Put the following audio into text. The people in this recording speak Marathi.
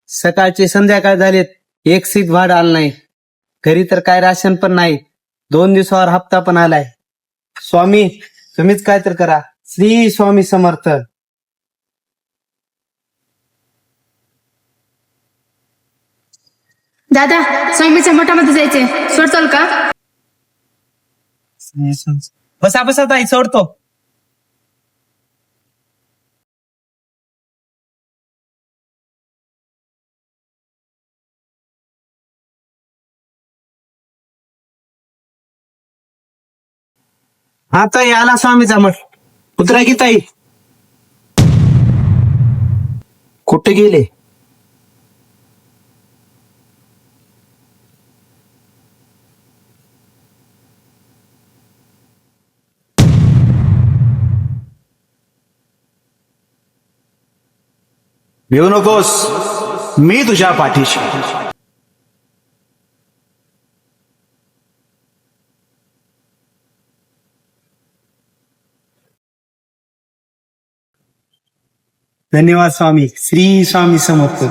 सकाळचे संध्याकाळ झालेत, एक सीट भाड आलं नाही. घरी तर काय राशन पण नाही. 2 दिवसावर हप्ता पण आलाय. स्वामी, तुम्हीच काय तर करा. श्री स्वामी समर्थ. दादा, स्वामीच्या मठामध्ये जायचे, सोडताल का? बसा बसा ताई, सोडतो. हा ताई, आला स्वामीचा मठ. उतरा की ताई. कुठे गेले? भिवू नकोस, मी तुझ्या पाठीशी. धन्यवाद स्वामी. श्री स्वामी समर्थ.